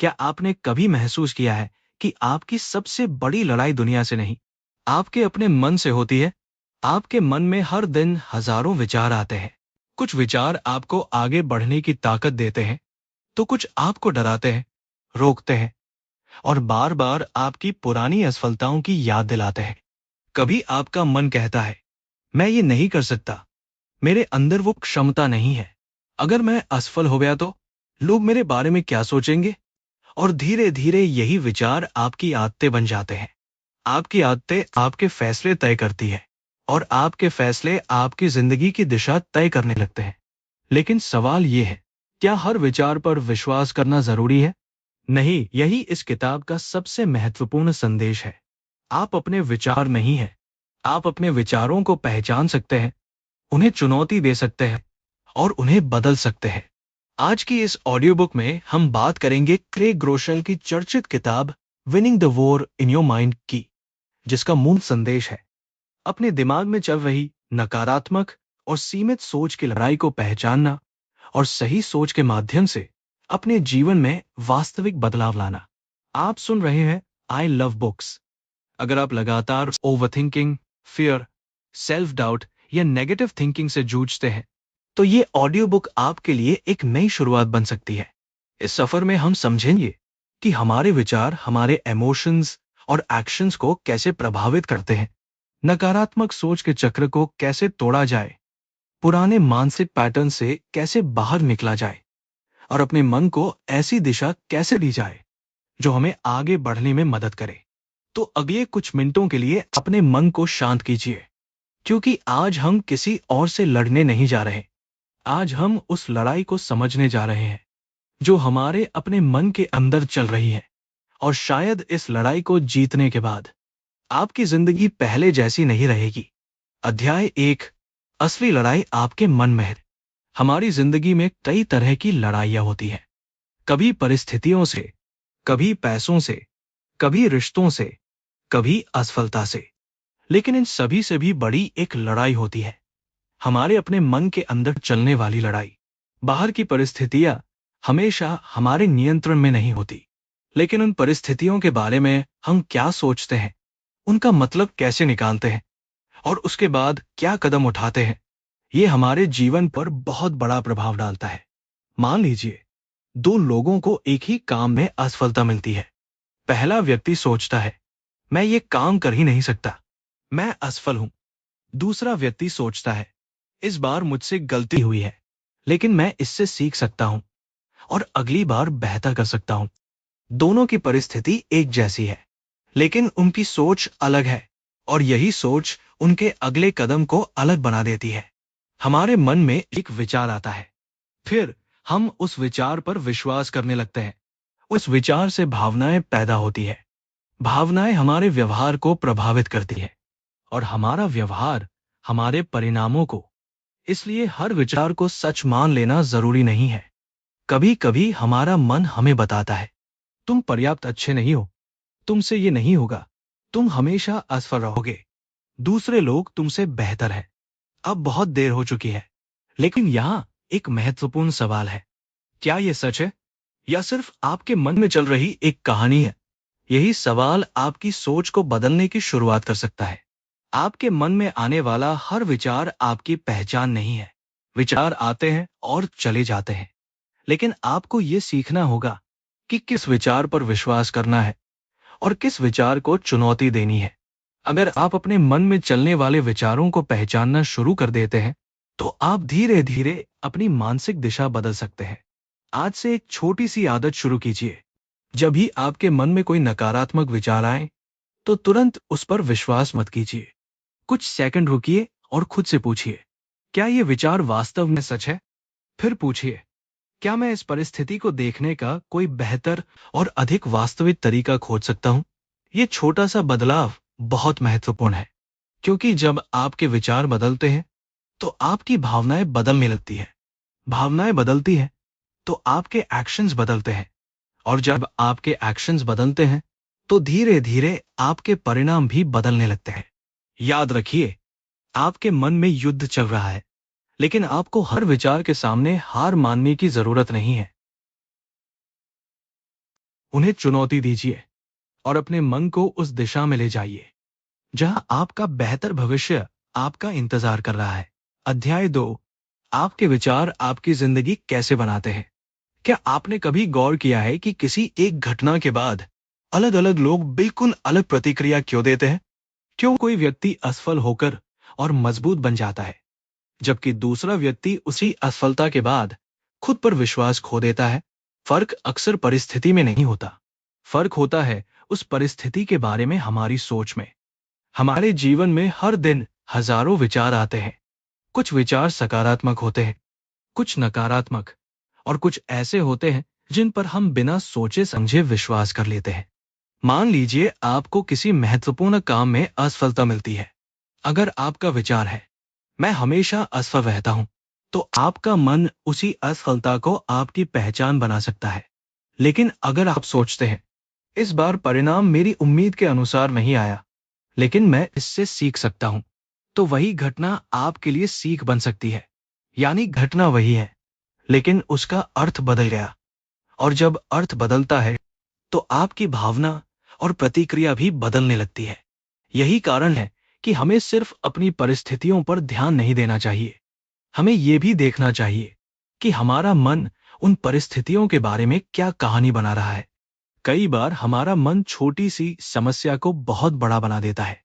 क्या आपने कभी महसूस किया है कि आपकी सबसे बड़ी लड़ाई दुनिया से नहीं, आपके अपने मन से होती है? आपके मन में हर दिन हजारों विचार आते हैं। कुछ विचार आपको आगे बढ़ने की ताकत देते हैं, तो कुछ आपको डराते हैं, रोकते हैं और बार बार आपकी पुरानी असफलताओं की याद दिलाते हैं। कभी आपका मन कहता है, मैं ये नहीं कर सकता, मेरे अंदर वो क्षमता नहीं है। अगर मैं असफल हो गया तो लोग मेरे बारे में क्या सोचेंगे? और धीरे धीरे यही विचार आपकी आदतें बन जाते हैं। आपकी आदतें आपके फैसले तय करती है और आपके फैसले आपकी जिंदगी की दिशा तय करने लगते हैं। लेकिन सवाल ये है, क्या हर विचार पर विश्वास करना जरूरी है? नहीं, यही इस किताब का सबसे महत्वपूर्ण संदेश है। आप अपने विचार नहीं हैं। आप अपने विचारों को पहचान सकते हैं, उन्हें चुनौती दे सकते हैं और उन्हें बदल सकते हैं। आज की इस ऑडियो बुक में हम बात करेंगे क्रेग ग्रोशल की चर्चित किताब winning the war in your mind की, जिसका मूल संदेश है अपने दिमाग में चल रही नकारात्मक और सीमित सोच की लड़ाई को पहचानना और सही सोच के माध्यम से अपने जीवन में वास्तविक बदलाव लाना। आप सुन रहे हैं आई लव बुक्स। अगर आप लगातार ओवरथिंकिंग, फियर, सेल्फ डाउट या नेगेटिव थिंकिंग से जूझते हैं, तो ये ऑडियो बुक आपके लिए एक नई शुरुआत बन सकती है। इस सफर में हम समझेंगे कि हमारे विचार हमारे इमोशंस और एक्शंस को कैसे प्रभावित करते हैं, नकारात्मक सोच के चक्र को कैसे तोड़ा जाए, पुराने मानसिक पैटर्न से कैसे बाहर निकला जाए और अपने मन को ऐसी दिशा कैसे दी जाए जो हमें आगे बढ़ने में मदद करे। तो अगले कुछ मिनटों के लिए अपने मन को शांत कीजिए, क्योंकि आज हम किसी और से लड़ने नहीं जा रहे। आज हम उस लड़ाई को समझने जा रहे हैं जो हमारे अपने मन के अंदर चल रही है। और शायद इस लड़ाई को जीतने के बाद आपकी जिंदगी पहले जैसी नहीं रहेगी। अध्याय 1, असली लड़ाई आपके मन में है। हमारी जिंदगी में कई तरह की लड़ाइयां होती हैं, कभी परिस्थितियों से, कभी पैसों से, कभी रिश्तों से, कभी असफलता से। लेकिन इन सभी से भी बड़ी एक लड़ाई होती है, हमारे अपने मन के अंदर चलने वाली लड़ाई। बाहर की परिस्थितियां हमेशा हमारे नियंत्रण में नहीं होती, लेकिन उन परिस्थितियों के बारे में हम क्या सोचते हैं, उनका मतलब कैसे निकालते हैं और उसके बाद क्या कदम उठाते हैं, ये हमारे जीवन पर बहुत बड़ा प्रभाव डालता है। मान लीजिए, दो लोगों को एक ही काम में असफलता मिलती है। पहला व्यक्ति सोचता है, मैं ये काम कर ही नहीं सकता, मैं असफल हूं। दूसरा व्यक्ति सोचता है, इस बार मुझसे गलती हुई है, लेकिन मैं इससे सीख सकता हूं और अगली बार बेहतर कर सकता हूं। दोनों की परिस्थिति एक जैसी है, लेकिन उनकी सोच अलग है और यही सोच उनके अगले कदम को अलग बना देती है। हमारे मन में एक विचार आता है, फिर हम उस विचार पर विश्वास करने लगते हैं। उस विचार से भावनाएं पैदा होती है। भावनाएं हमारे व्यवहार को प्रभावित करती है और हमारा व्यवहार हमारे परिणामों को। इसलिए हर विचार को सच मान लेना जरूरी नहीं है। कभी कभी हमारा मन हमें बताता है, तुम पर्याप्त अच्छे नहीं हो, तुमसे ये नहीं होगा, तुम हमेशा असफल रहोगे, दूसरे लोग तुमसे बेहतर हैं, अब बहुत देर हो चुकी है। लेकिन यहाँ एक महत्वपूर्ण सवाल है, क्या ये सच है या सिर्फ आपके मन में चल रही एक कहानी है? यही सवाल आपकी सोच को बदलने की शुरुआत कर सकता है। आपके मन में आने वाला हर विचार आपकी पहचान नहीं है। विचार आते हैं और चले जाते हैं, लेकिन आपको ये सीखना होगा कि किस विचार पर विश्वास करना है और किस विचार को चुनौती देनी है। अगर आप अपने मन में चलने वाले विचारों को पहचानना शुरू कर देते हैं, तो आप धीरे धीरे अपनी मानसिक दिशा बदल सकते हैं। आज से एक छोटी सी आदत शुरू कीजिए। जब भी आपके मन में कोई नकारात्मक विचार आए, तो तुरंत उस पर विश्वास मत कीजिए। कुछ सेकंड रुकिए और खुद से पूछिए, क्या ये विचार वास्तव में सच है? फिर पूछिए, क्या मैं इस परिस्थिति को देखने का कोई बेहतर और अधिक वास्तविक तरीका खोज सकता हूं? ये छोटा सा बदलाव बहुत महत्वपूर्ण है, क्योंकि जब आपके विचार बदलते हैं, तो आपकी भावनाएं बदलने लगती है। भावनाएं बदलती हैं, तो आपके एक्शंस बदलते हैं और जब आपके एक्शंस बदलते हैं, तो धीरे धीरे आपके परिणाम भी बदलने लगते हैं। याद रखिए, आपके मन में युद्ध चल रहा है, लेकिन आपको हर विचार के सामने हार मानने की जरूरत नहीं है। उन्हें चुनौती दीजिए और अपने मन को उस दिशा में ले जाइए जहां आपका बेहतर भविष्य आपका इंतजार कर रहा है। अध्याय 2, आपके विचार आपकी जिंदगी कैसे बनाते हैं। क्या आपने कभी गौर किया है कि किसी एक घटना के बाद अलग अलग लोग बिल्कुल अलग प्रतिक्रिया क्यों देते हैं? क्यों कोई व्यक्ति असफल होकर और मजबूत बन जाता है, जबकि दूसरा व्यक्ति उसी असफलता के बाद खुद पर विश्वास खो देता है? फर्क अक्सर परिस्थिति में नहीं होता, फर्क होता है उस परिस्थिति के बारे में हमारी सोच में। हमारे जीवन में हर दिन हजारों विचार आते हैं। कुछ विचार सकारात्मक होते हैं, कुछ नकारात्मक, और कुछ ऐसे होते हैं जिन पर हम बिना सोचे समझे विश्वास कर लेते हैं। मान लीजिए आपको किसी महत्वपूर्ण काम में असफलता मिलती है। अगर आपका विचार है, मैं हमेशा असफल रहता हूं, तो आपका मन उसी असफलता को आपकी पहचान बना सकता है। लेकिन अगर आप सोचते हैं, इस बार परिणाम मेरी उम्मीद के अनुसार नहीं आया, लेकिन मैं इससे सीख सकता हूं, तो वही घटना आपके लिए सीख बन सकती है। यानी घटना वही है, लेकिन उसका अर्थ बदल गया। और जब अर्थ बदलता है, तो आपकी भावना और प्रतिक्रिया भी बदलने लगती है। यही कारण है कि हमें सिर्फ अपनी परिस्थितियों पर ध्यान नहीं देना चाहिए, हमें यह भी देखना चाहिए कि हमारा मन उन परिस्थितियों के बारे में क्या कहानी बना रहा है। कई बार हमारा मन छोटी सी समस्या को बहुत बड़ा बना देता है।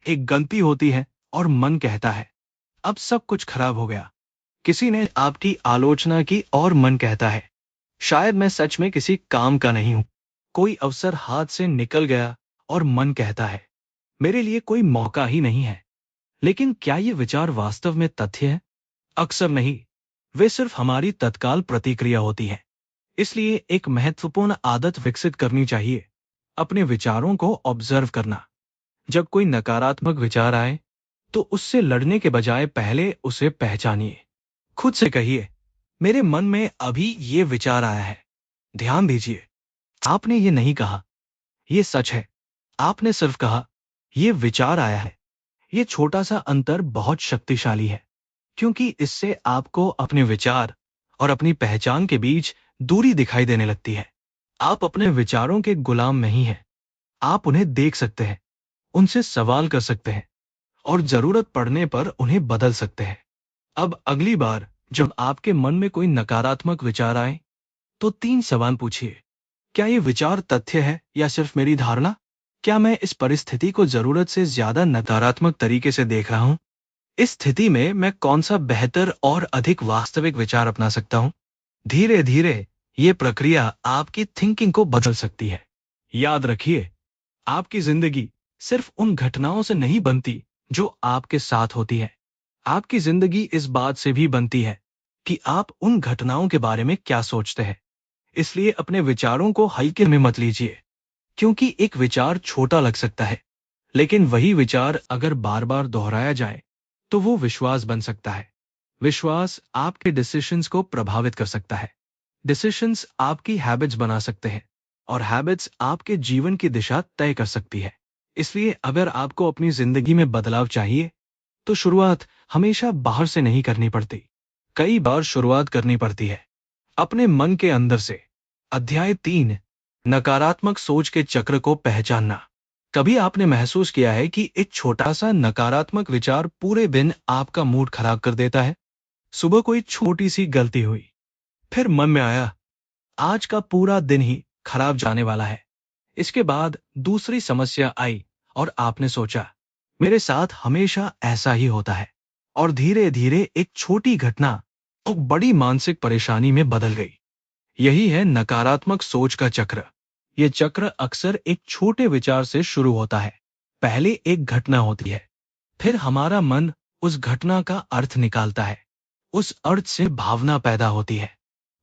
एक गलती होती है और मन कहता है, अब सब कुछ खराब हो गया। किसी ने आपकी आलोचना की और मन कहता है, शायद मैं सच में किसी काम का नहीं हूं। कोई अवसर हाथ से निकल गया और मन कहता है, मेरे लिए कोई मौका ही नहीं है। लेकिन क्या ये विचार वास्तव में तथ्य है? अक्सर नहीं, वे सिर्फ हमारी तत्काल प्रतिक्रिया होती है। इसलिए एक महत्वपूर्ण आदत विकसित करनी चाहिए, अपने विचारों को ऑब्जर्व करना। जब कोई नकारात्मक विचार आए, तो उससे लड़ने के बजाय पहले उसे पहचानिए। खुद से कहिए, मेरे मन में अभी ये विचार आया है। ध्यान दीजिए, आपने ये नहीं कहा, ये सच है। आपने सिर्फ कहा, ये विचार आया है। ये छोटा सा अंतर बहुत शक्तिशाली है, क्योंकि इससे आपको अपने विचार और अपनी पहचान के बीच दूरी दिखाई देने लगती है। आप अपने विचारों के गुलाम नहीं हैं। आप उन्हें देख सकते हैं, उनसे सवाल कर सकते हैं और जरूरत पड़ने पर उन्हें बदल सकते हैं। अब अगली बार जब आपके मन में कोई नकारात्मक विचार आए, तो 3 सवाल पूछिए। क्या ये विचार तथ्य है या सिर्फ मेरी धारणा? क्या मैं इस परिस्थिति को जरूरत से ज्यादा नकारात्मक तरीके से देख रहा हूं? इस स्थिति में मैं कौन सा बेहतर और अधिक वास्तविक विचार अपना सकता हूं? धीरे धीरे ये प्रक्रिया आपकी थिंकिंग को बदल सकती है। याद रखिए, आपकी जिंदगी सिर्फ उन घटनाओं से नहीं बनती जो आपके साथ होती है। आपकी जिंदगी इस बात से भी बनती है कि आप उन घटनाओं के बारे में क्या सोचते हैं। इसलिए अपने विचारों को हल्के में मत लीजिए, क्योंकि एक विचार छोटा लग सकता है, लेकिन वही विचार अगर बार बार दोहराया जाए, तो वो विश्वास बन सकता है। विश्वास आपके डिसीजंस को प्रभावित कर सकता है। डिसीजंस आपकी हैबिट्स बना सकते हैं और हैबिट्स आपके जीवन की दिशा तय कर सकती है। इसलिए अगर आपको अपनी जिंदगी में बदलाव चाहिए, तो शुरुआत हमेशा बाहर से नहीं करनी पड़ती। कई बार शुरुआत करनी पड़ती है अपने मन के अंदर से। अध्याय 3, नकारात्मक सोच के चक्र को पहचानना। कभी आपने महसूस किया है कि एक छोटा सा नकारात्मक विचार पूरे दिन आपका मूड खराब कर देता है? सुबह कोई छोटी सी गलती हुई, फिर मन में आया, आज का पूरा दिन ही खराब जाने वाला है। इसके बाद दूसरी समस्या आई और आपने सोचा, मेरे साथ हमेशा ऐसा ही होता है। और धीरे धीरे एक छोटी घटना एक बड़ी मानसिक परेशानी में बदल गई। यही है नकारात्मक सोच का चक्र। यह चक्र अक्सर एक छोटे विचार से शुरू होता है। पहले एक घटना होती है, फिर हमारा मन उस घटना का अर्थ निकालता है। उस अर्थ से भावना पैदा होती है।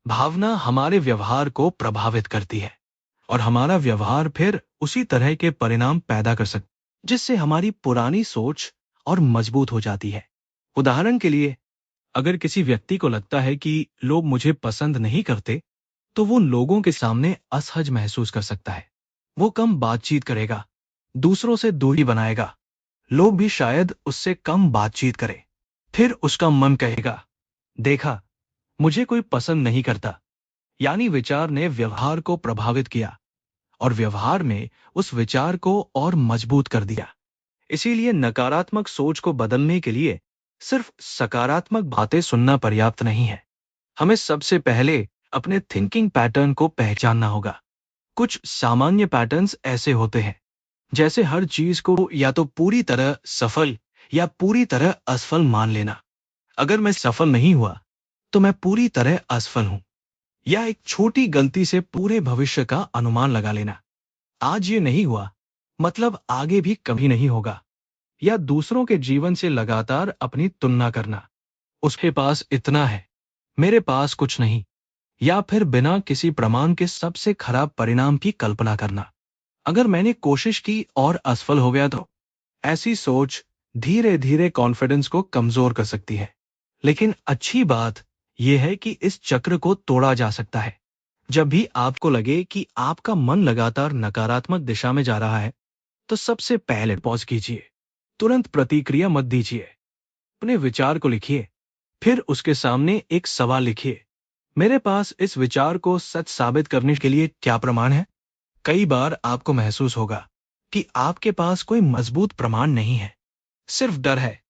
भावना हमारे व्यवहार को प्रभावित करती है और हमारा व्यवहार फिर उसी तरह के परिणाम पैदा कर सकता है, जिससे हमारी पुरानी सोच और मजबूत हो जाती है। उदाहरण के लिए, अगर किसी व्यक्ति को लगता है कि लोग मुझे पसंद नहीं करते, तो वो लोगों के सामने असहज महसूस कर सकता है। वो कम बातचीत करेगा, दूसरों से दूरी बनाएगा। लोग भी शायद उससे कम बातचीत करें। फिर उसका मन कहेगा, देखा, मुझे कोई पसंद नहीं करता। यानी विचार ने व्यवहार को प्रभावित किया। और व्यवहार में उस विचार को और मजबूत कर दिया। इसीलिए नकारात्मक सोच को बदलने के लिए सिर्फ सकारात्मक बातें सुनना पर्याप्त नहीं है। हमें सबसे पहले अपने थिंकिंग पैटर्न को पहचानना होगा। कुछ सामान्य पैटर्न्स ऐसे होते हैं, जैसे हर चीज को या तो पूरी तरह सफल या पूरी तरह असफल मान लेना। अगर मैं सफल नहीं हुआ तो मैं पूरी तरह असफल हूं। या एक छोटी गलती से पूरे भविष्य का अनुमान लगा लेना। आज ये नहीं हुआ मतलब आगे भी कभी नहीं होगा। या दूसरों के जीवन से लगातार अपनी तुलना करना। उसके पास इतना है, मेरे पास कुछ नहीं। या फिर बिना किसी प्रमाण के सबसे खराब परिणाम की कल्पना करना। अगर मैंने कोशिश की और असफल हो गया तो ऐसी सोच धीरे धीरे कॉन्फिडेंस को कमजोर कर सकती है। लेकिन अच्छी बात यह है कि इस चक्र को तोड़ा जा सकता है। जब भी आपको लगे कि आपका मन लगातार नकारात्मक दिशा में जा रहा है, तो सबसे पहले पॉज कीजिए। तुरंत प्रतिक्रिया मत दीजिए। अपने विचार को लिखिए, फिर उसके सामने एक सवाल लिखिए। मेरे पास इस विचार को सच साबित करने के लिए क्या प्रमाण है? कई बार आपको महसूस होगा कि आपके पास कोई मजबूत प्रमाण नहीं है। सिर्फ डर है,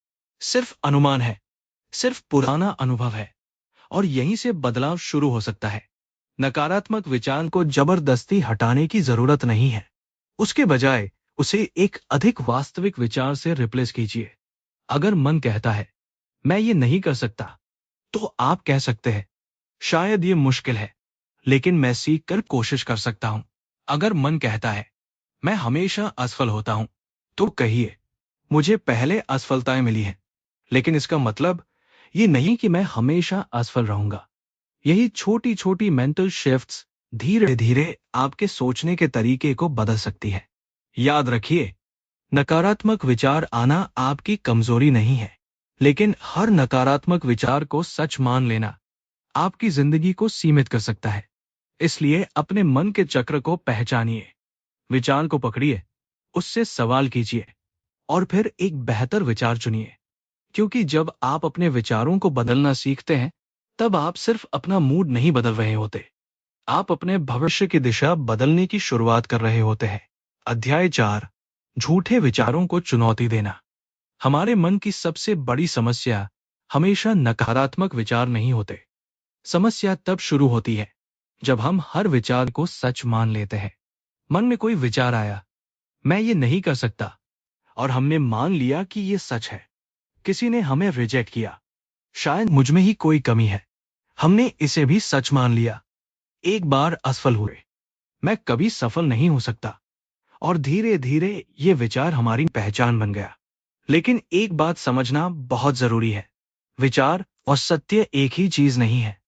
सिर्फ अनुमान है, सिर्फ पुराना अनुभव है। और यहीं से बदलाव शुरू हो सकता है। नकारात्मक विचार को जबरदस्ती हटाने की जरूरत नहीं है। उसके बजाय उसे एक अधिक वास्तविक विचार से रिप्लेस कीजिए। अगर मन कहता है मैं ये नहीं कर सकता, तो आप कह सकते हैं शायद ये मुश्किल है, लेकिन मैं सीख कर कोशिश कर सकता हूं। अगर मन कहता है मैं हमेशा असफल होता हूं, तो कहिए मुझे पहले असफलताएं मिली हैं, लेकिन इसका मतलब ये नहीं कि मैं हमेशा असफल रहूंगा। यही छोटी छोटी मेंटल शिफ्ट्स धीरे धीरे आपके सोचने के तरीके को बदल सकती है। याद रखिए, नकारात्मक विचार आना आपकी कमजोरी नहीं है, लेकिन हर नकारात्मक विचार को सच मान लेना आपकी जिंदगी को सीमित कर सकता है। इसलिए अपने मन के चक्र को पहचानिए, विचार को पकड़िए, उससे सवाल कीजिए और फिर एक बेहतर विचार चुनिए। क्योंकि जब आप अपने विचारों को बदलना सीखते हैं, तब आप सिर्फ अपना मूड नहीं बदल रहे होते, आप अपने भविष्य की दिशा बदलने की शुरुआत कर रहे होते हैं। अध्याय 4, झूठे विचारों को चुनौती देना। हमारे मन की सबसे बड़ी समस्या हमेशा नकारात्मक विचार नहीं होते। समस्या तब शुरू होती है जब हम हर विचार को सच मान लेते हैं। मन में कोई विचार आया, मैं ये नहीं कर सकता, और हमने मान लिया कि ये सच है। किसी ने हमें रिजेक्ट किया, शायद मुझ में ही कोई कमी है, हमने इसे भी सच मान लिया। एक बार असफल हुए, मैं कभी सफल नहीं हो सकता, और धीरे धीरे ये विचार हमारी पहचान बन गया। लेकिन एक बात समझना बहुत जरूरी है, विचार और सत्य एक ही चीज नहीं है।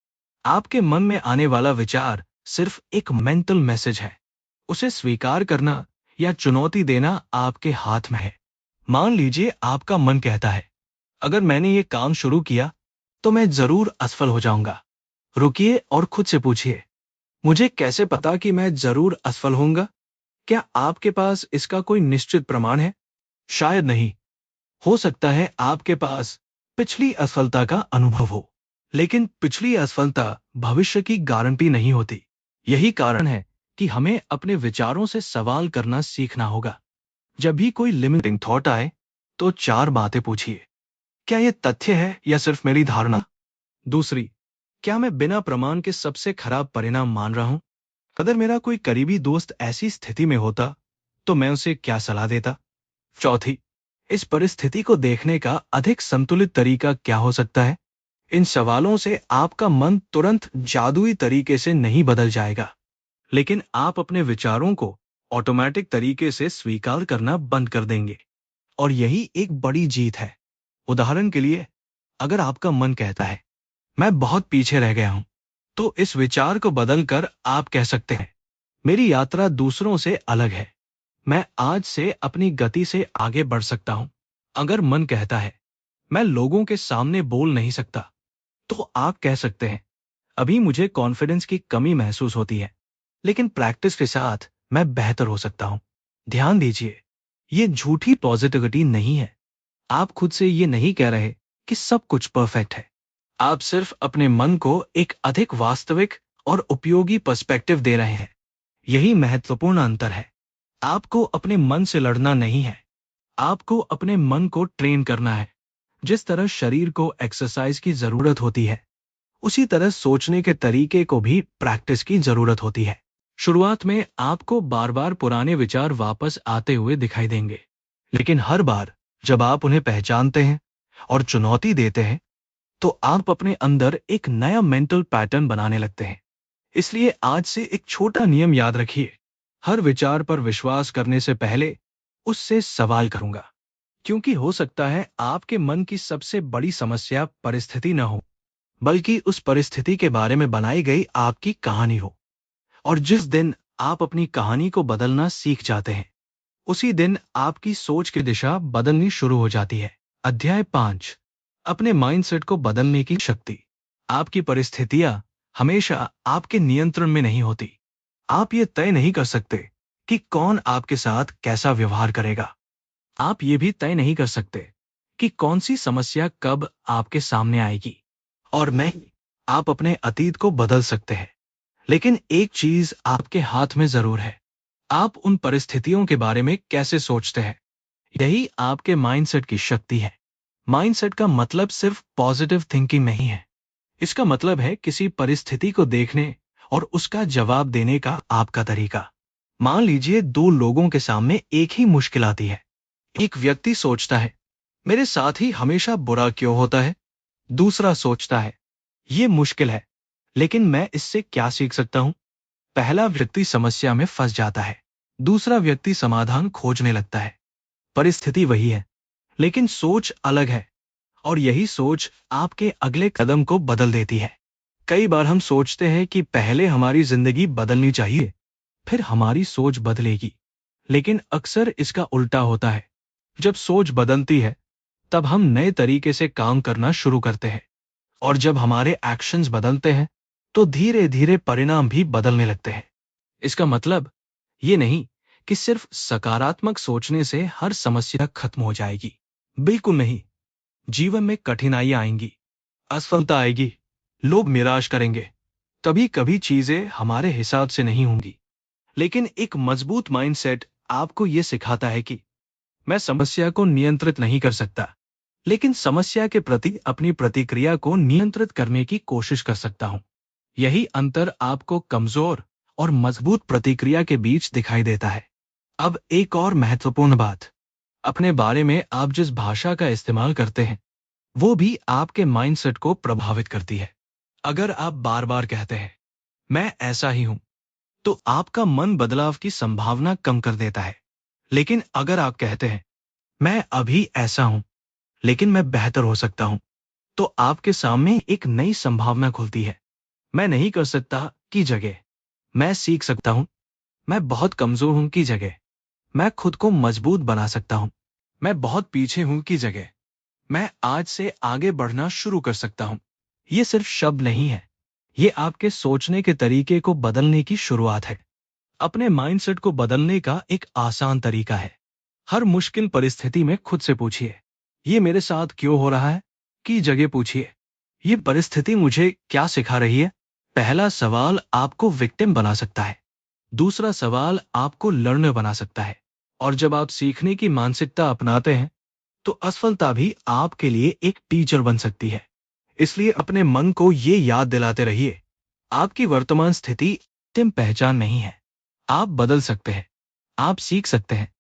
आपके मन में आने वाला विचार सिर्फ एक मेंटल मैसेज है। उसे स्वीकार करना या चुनौती देना आपके हाथ में है। मान लीजिए आपका मन कहता है अगर मैंने ये काम शुरू किया तो मैं जरूर असफल हो जाऊंगा। रुकिए और खुद से पूछिए, मुझे कैसे पता कि मैं जरूर असफल होऊंगा? क्या आपके पास इसका कोई निश्चित प्रमाण है? शायद नहीं। हो सकता है आपके पास पिछली असफलता का अनुभव हो, लेकिन पिछली असफलता भविष्य की गारंटी नहीं होती। यही कारण है कि हमें अपने विचारों से सवाल करना सीखना होगा। जब भी कोई लिमिटिंग थॉट आए, तो 4 बातें पूछिए। क्या यह तथ्य है या सिर्फ मेरी धारणा? दूसरी, क्या मैं बिना प्रमाण के सबसे खराब परिणाम मान रहा हूं? अगर मेरा कोई करीबी दोस्त ऐसी स्थिति में होता, तो मैं उसे क्या सलाह देता? चौथी, इस परिस्थिति को देखने का अधिक संतुलित तरीका क्या हो सकता है? इन सवालों से आपका मन तुरंत जादुई तरीके से नहीं बदल जाएगा, लेकिन आप अपने विचारों को ऑटोमेटिक तरीके से स्वीकार करना बंद कर देंगे। और यही एक बड़ी जीत है। उदाहरण के लिए, अगर आपका मन कहता है मैं बहुत पीछे रह गया हूं, तो इस विचार को बदलकर आप कह सकते हैं मेरी यात्रा दूसरों से अलग है, मैं आज से अपनी गति से आगे बढ़ सकता हूं। अगर मन कहता है मैं लोगों के सामने बोल नहीं सकता, तो आप कह सकते हैं अभी मुझे कॉन्फिडेंस की कमी महसूस होती है, लेकिन प्रैक्टिस के साथ मैं बेहतर हो सकता हूं। ध्यान दीजिए, ये झूठी पॉजिटिविटी नहीं है। आप खुद से ये नहीं कह रहे कि सब कुछ परफेक्ट है। आप सिर्फ अपने मन को एक अधिक वास्तविक और उपयोगी पर्सपेक्टिव दे रहे हैं। यही महत्वपूर्ण अंतर है। आपको अपने मन से लड़ना नहीं है, आपको अपने मन को ट्रेन करना है। जिस तरह शरीर को एक्सरसाइज की जरूरत होती है, उसी तरह सोचने के तरीके को भी प्रैक्टिस की जरूरत होती है। शुरुआत में आपको बार बार पुराने विचार वापस आते हुए दिखाई देंगे, लेकिन हर बार जब आप उन्हें पहचानते हैं और चुनौती देते हैं, तो आप अपने अंदर एक नया मेंटल पैटर्न बनाने लगते हैं। इसलिए आज से एक छोटा नियम याद रखिए। हर विचार पर विश्वास करने से पहले उससे सवाल करूंगा, क्योंकि हो सकता है आपके मन की सबसे बड़ी समस्या परिस्थिति न हो, बल्कि उस परिस्थिति के बारे में बनाई गई आपकी कहानी हो। और जिस दिन आप अपनी कहानी को बदलना सीख जाते हैं, उसी दिन आपकी सोच की दिशा बदलनी शुरू हो जाती है। अध्याय 5, अपने माइंडसेट को बदलने की शक्ति। आपकी परिस्थितियां हमेशा आपके नियंत्रण में नहीं होती। आप ये तय नहीं कर सकते कि कौन आपके साथ कैसा व्यवहार करेगा। आप ये भी तय नहीं कर सकते कि कौन सी समस्या कब आपके सामने आएगी। और नहीं, आप अपने अतीत को बदल सकते हैं, लेकिन एक चीज आपके हाथ में जरूर है। आप उन परिस्थितियों के बारे में कैसे सोचते हैं। यही आपके माइंडसेट की शक्ति है। माइंडसेट का मतलब सिर्फ पॉजिटिव थिंकिंग नहीं है। इसका मतलब है किसी परिस्थिति को देखने और उसका जवाब देने का आपका तरीका। मान लीजिए दो लोगों के सामने एक ही मुश्किल आती है। एक व्यक्ति सोचता है, मेरे साथ ही हमेशा बुरा क्यों होता है। दूसरा सोचता है, ये मुश्किल है, लेकिन मैं इससे क्या सीख सकता हूं। पहला व्यक्ति समस्या में फंस जाता है, दूसरा व्यक्ति समाधान खोजने लगता है। परिस्थिति वही है, लेकिन सोच अलग है, और यही सोच आपके अगले कदम को बदल देती है। कई बार हम सोचते हैं कि पहले हमारी जिंदगी बदलनी चाहिए, फिर हमारी सोच बदलेगी, लेकिन अक्सर इसका उल्टा होता है। जब सोच बदलती है, तब हम नए तरीके से काम करना शुरू करते हैं, और जब हमारे एक्शंस बदलते हैं, तो धीरे धीरे परिणाम भी बदलने लगते हैं। इसका मतलब ये नहीं कि सिर्फ सकारात्मक सोचने से हर समस्या खत्म हो जाएगी। बिल्कुल नहीं। जीवन में कठिनाइयां आएंगी, असफलता आएगी, लोग निराश करेंगे, कभी कभी चीजें हमारे हिसाब से नहीं होंगी। लेकिन एक मजबूत माइंडसेट आपको यह सिखाता है कि मैं समस्या को नियंत्रित नहीं कर सकता, लेकिन समस्या के प्रति अपनी प्रतिक्रिया को नियंत्रित करने की कोशिश कर सकता हूं। यही अंतर आपको कमजोर और मजबूत प्रतिक्रिया के बीच दिखाई देता है। अब एक और महत्वपूर्ण बात, अपने बारे में आप जिस भाषा का इस्तेमाल करते हैं, वो भी आपके माइंडसेट को प्रभावित करती है। अगर आप बार बार कहते हैं, मैं ऐसा ही हूं, तो आपका मन बदलाव की संभावना कम कर देता है। लेकिन अगर आप कहते हैं, मैं अभी ऐसा हूं, लेकिन मैं बेहतर हो सकता हूं, तो आपके सामने एक नई संभावना खुलती है। मैं नहीं कर सकता की जगह मैं सीख सकता हूं, मैं बहुत कमजोर हूं की जगह मैं खुद को मजबूत बना सकता हूं, मैं बहुत पीछे हूं की जगह मैं आज से आगे बढ़ना शुरू कर सकता हूं। ये सिर्फ शब्द नहीं है, ये आपके सोचने के तरीके को बदलने की शुरुआत है। अपने माइंडसेट को बदलने का एक आसान तरीका है। हर मुश्किल परिस्थिति में खुद से पूछिए, ये मेरे साथ क्यों हो रहा है, की जगह पूछिए, ये परिस्थिति मुझे क्या सिखा रही है। पहला सवाल आपको विक्टिम बना सकता है, दूसरा सवाल आपको लर्नर बना सकता है, और जब आप सीखने की मानसिकता अपनाते हैं, तो असफलता भी आपके लिए एक टीचर बन सकती है। इसलिए अपने मन को ये याद दिलाते रहिए, आपकी वर्तमान स्थिति अंतिम पहचान नहीं है। आप बदल सकते हैं, आप सीख सकते हैं,